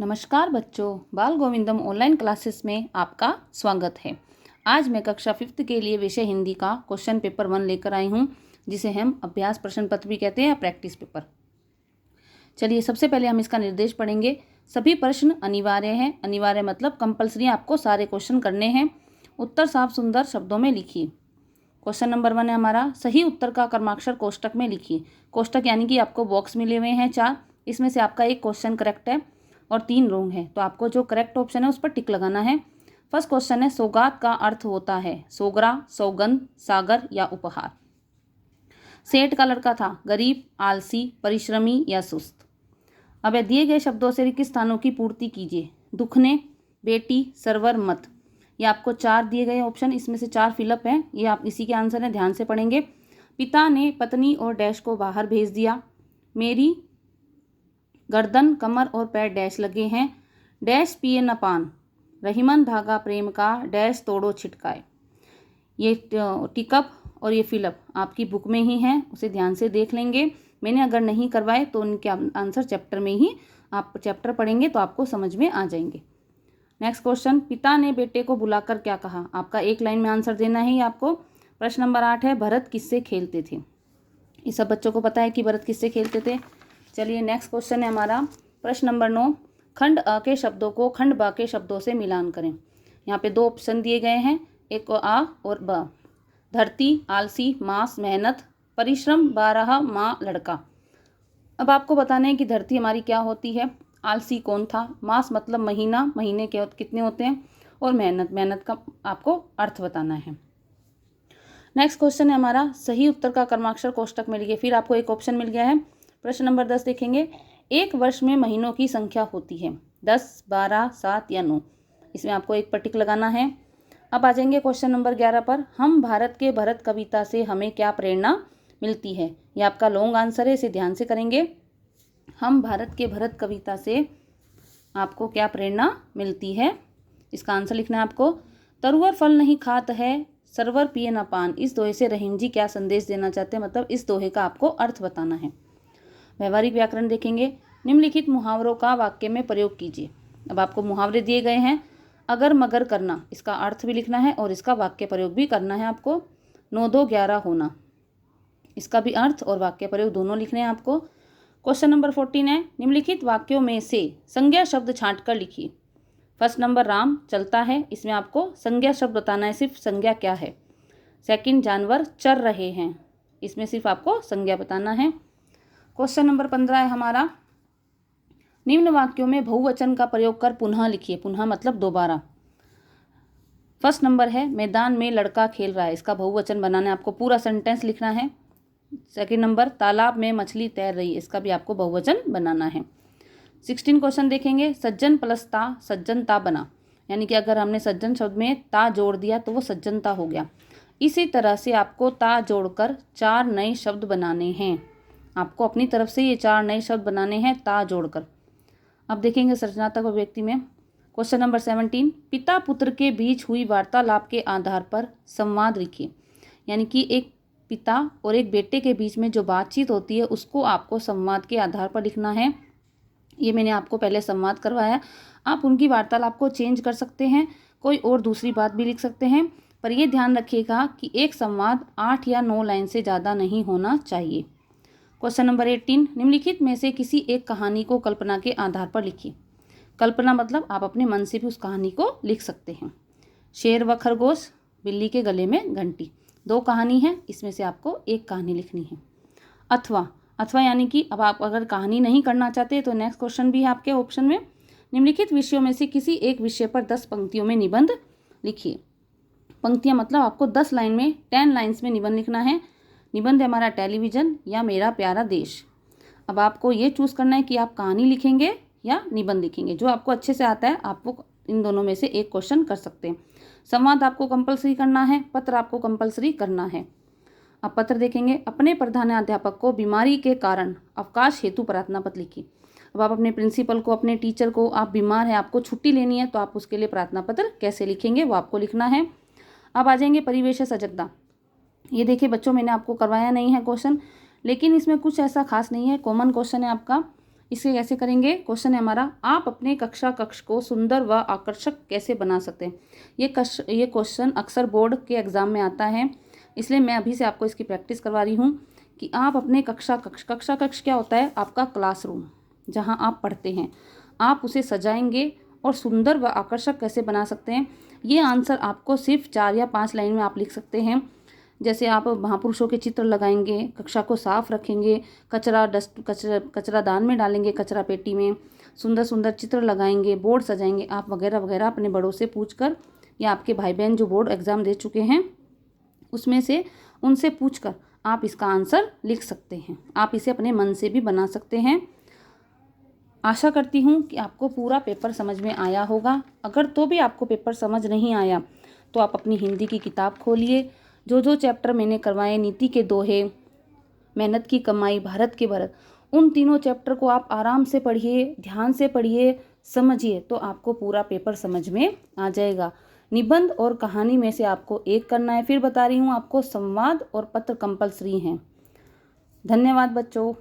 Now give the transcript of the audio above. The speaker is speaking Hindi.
नमस्कार बच्चों, बाल गोविंदम ऑनलाइन क्लासेस में आपका स्वागत है। आज मैं कक्षा 5th के लिए विषय हिंदी का क्वेश्चन पेपर 1 लेकर आई हूं, जिसे हम अभ्यास प्रश्न पत्र भी कहते हैं या प्रैक्टिस पेपर। चलिए, सबसे पहले हम इसका निर्देश पढ़ेंगे। सभी प्रश्न अनिवार्य हैं। अनिवार्य मतलब कंपलसरी, आपको सारे क्वेश्चन करने हैं। उत्तर साफ सुंदर शब्दों में लिखिए। क्वेश्चन नंबर 1 है हमारा, सही उत्तर का क्रमाक्षर कोष्टक में लिखिए। कोष्टक यानी कि आपको बॉक्स मिले हुए हैं 4, इसमें से आपका एक क्वेश्चन करेक्ट है और 3 रॉन्ग है, तो आपको जो करेक्ट ऑप्शन है उस पर टिक लगाना है। फर्स्ट क्वेश्चन है, सौगात का अर्थ होता है सोगरा, सौगंध, सागर या उपहार। सेठ का लड़का था गरीब, आलसी, परिश्रमी या सुस्त। अब दिए गए शब्दों से रिक्त स्थानों की पूर्ति कीजिए। दुखने, बेटी, सरवर, मत। ये आपको 4 दिए गए ऑप्शन, इसमें से 4 फिलअप हैं। ये आप इसी के आंसर हैं, ध्यान से पढ़ेंगे। पिता ने पत्नी और डैश को बाहर भेज दिया। मेरी गर्दन, कमर और पैर डैश लगे हैं। डैश पिए न पान, रहीमन धागा प्रेम का, डैश तोड़ो छिटकाए। ये टिकअप और ये फिलअप आपकी बुक में ही हैं, उसे ध्यान से देख लेंगे। मैंने अगर नहीं करवाए तो उनके आंसर चैप्टर में ही, आप चैप्टर पढ़ेंगे तो आपको समझ में आ जाएंगे। नेक्स्ट क्वेश्चन, पिता ने बेटे को बुलाकर क्या कहा। आपका एक लाइन में आंसर देना है ये आपको। प्रश्न नंबर 8 है, भरत किससे खेलते थे। ये सब बच्चों को पता है कि भरत किससे खेलते थे। चलिए, नेक्स्ट क्वेश्चन है हमारा प्रश्न नंबर 9, खंड अ के शब्दों को खंड ब के शब्दों से मिलान करें। यहाँ पे 2 ऑप्शन दिए गए हैं, एक आ और ब। धरती, आलसी, मास, मेहनत, परिश्रम, 12, माँ, लड़का। अब आपको बताना है कि धरती हमारी क्या होती है, आलसी कौन था, मास मतलब महीना, महीने के कितने होते हैं, और मेहनत, मेहनत का आपको अर्थ बताना है। नेक्स्ट क्वेश्चन है हमारा, सही उत्तर का क्रमाक्षर कोष्टक में लिखिए। फिर आपको एक ऑप्शन मिल गया है। प्रश्न नंबर 10 देखेंगे, एक वर्ष में महीनों की संख्या होती है 10, 12, 7 या 9। इसमें आपको एक पर टिक लगाना है। अब आ जाएंगे क्वेश्चन नंबर 11 पर, हम भारत के भरत कविता से हमें क्या प्रेरणा मिलती है। यह आपका लॉन्ग आंसर है, इसे ध्यान से करेंगे। हम भारत के भरत कविता से आपको क्या प्रेरणा मिलती है, इसका आंसर लिखना है आपको। तरुवर फल नहीं खात है, सरवर पिए न पान। इस दोहे से रहीम जी क्या संदेश देना चाहते हैं, मतलब इस दोहे का आपको अर्थ बताना है। व्यवहारिक व्याकरण देखेंगे, निम्नलिखित मुहावरों का वाक्य में प्रयोग कीजिए। अब आपको मुहावरे दिए गए हैं। अगर मगर करना, इसका अर्थ भी लिखना है और इसका वाक्य प्रयोग भी करना है आपको। 9, 2, 11 होना, इसका भी अर्थ और वाक्य प्रयोग दोनों लिखने हैं आपको। क्वेश्चन नंबर 14 है, निम्नलिखित वाक्यों में से संज्ञा शब्द छांट कर लिखिए। फर्स्ट नंबर, राम चलता है, इसमें आपको संज्ञा शब्द बताना है, सिर्फ संज्ञा क्या है। सेकंड, जानवर चर रहे हैं, इसमें सिर्फ आपको संज्ञा बताना है। क्वेश्चन नंबर 15 है हमारा, निम्न वाक्यों में बहुवचन का प्रयोग कर पुनः लिखिए। पुनः मतलब दोबारा। फर्स्ट नंबर है, मैदान में लड़का खेल रहा है, इसका बहुवचन बनाना है आपको, पूरा सेंटेंस लिखना है। सेकंड नंबर, तालाब में मछली तैर रही है, इसका भी आपको बहुवचन बनाना है। 16 क्वेश्चन देखेंगे, सज्जन प्लस ता सज्जनता बना, यानी कि अगर हमने सज्जन शब्द में ता जोड़ दिया तो वो सज्जनता हो गया। इसी तरह से आपको ता जोड़कर 4 नए शब्द बनाने हैं। आपको अपनी तरफ से ये 4 नए शब्द बनाने हैं ता जोड़कर। अब देखेंगे सृजनात्मक अभिव्यक्ति में। क्वेश्चन नंबर 17, पिता पुत्र के बीच हुई वार्तालाप के आधार पर संवाद लिखिए। यानी कि एक पिता और एक बेटे के बीच में जो बातचीत होती है उसको आपको संवाद के आधार पर लिखना है। ये मैंने आपको पहले संवाद करवाया। आप उनकी वार्तालाप को चेंज कर सकते हैं, कोई और दूसरी बात भी लिख सकते हैं, पर यह ध्यान रखिएगा कि एक संवाद 8 या 9 लाइन से ज़्यादा नहीं होना चाहिए। क्वेश्चन नंबर 18, निम्नलिखित में से किसी एक कहानी को कल्पना के आधार पर लिखिए। कल्पना मतलब आप अपने मन से भी उस कहानी को लिख सकते हैं। शेर व खरगोश, बिल्ली के गले में घंटी, 2 कहानी है, इसमें से आपको एक कहानी लिखनी है। अथवा, अथवा यानी कि अब आप अगर कहानी नहीं करना चाहते तो नेक्स्ट क्वेश्चन भी है आपके ऑप्शन में, निम्नलिखित विषयों में से किसी एक विषय पर 10 पंक्तियों में निबंध लिखिए। पंक्तियाँ मतलब आपको 10 लाइन में 10 लाइन्स में निबंध लिखना है। निबंध है हमारा टेलीविज़न या मेरा प्यारा देश। अब आपको ये चूज़ करना है कि आप कहानी लिखेंगे या निबंध लिखेंगे। जो आपको अच्छे से आता है आपको इन दोनों में से एक क्वेश्चन कर सकते हैं। संवाद आपको कंपलसरी करना है, पत्र आपको कंपलसरी करना है। अब पत्र देखेंगे, अपने प्रधानाध्यापक को बीमारी के कारण अवकाश हेतु प्रार्थना पत्र लिखिए। अब आप अपने प्रिंसिपल को, अपने टीचर को, आप बीमार हैं, आपको छुट्टी लेनी है, तो आप उसके लिए प्रार्थना पत्र कैसे लिखेंगे वो आपको लिखना है। अब आ जाएंगे परिवेश सजगता। ये देखिए बच्चों, मैंने आपको करवाया नहीं है क्वेश्चन, लेकिन इसमें कुछ ऐसा खास नहीं है, कॉमन क्वेश्चन है आपका। इसे कैसे करेंगे? क्वेश्चन है हमारा, आप अपने कक्षा कक्ष को सुंदर व आकर्षक कैसे बना सकते हैं। ये क्वेश्चन अक्सर बोर्ड के एग्जाम में आता है, इसलिए मैं अभी से आपको इसकी प्रैक्टिस करवा रही हूँ कि आप अपने कक्षा कक्ष क्या होता है? आपका क्लासरूम, जहाँ आप पढ़ते हैं, आप उसे सजाएंगे और सुंदर व आकर्षक कैसे बना सकते हैं। ये आंसर आपको सिर्फ 4 या 5 लाइन में आप लिख सकते हैं। जैसे आप महापुरुषों के चित्र लगाएंगे, कक्षा को साफ रखेंगे, कचरादान में डालेंगे, कचरा पेटी में, सुंदर सुंदर चित्र लगाएंगे, बोर्ड सजाएंगे आप वगैरह वगैरह। अपने बड़ों से पूछकर या आपके भाई बहन जो बोर्ड एग्ज़ाम दे चुके हैं उसमें से उनसे पूछकर आप इसका आंसर लिख सकते हैं। आप इसे अपने मन से भी बना सकते हैं। आशा करती हूँ कि आपको पूरा पेपर समझ में आया होगा। अगर तो भी आपको पेपर समझ नहीं आया तो आप अपनी हिंदी की किताब खोलिए, जो चैप्टर मैंने करवाए, नीति के दोहे, मेहनत की कमाई, भारत के भरत, उन तीनों चैप्टर को आप आराम से पढ़िए, ध्यान से पढ़िए, समझिए, तो आपको पूरा पेपर समझ में आ जाएगा। निबंध और कहानी में से आपको एक करना है। फिर बता रही हूँ आपको, संवाद और पत्र कंपल्सरी हैं। धन्यवाद बच्चों।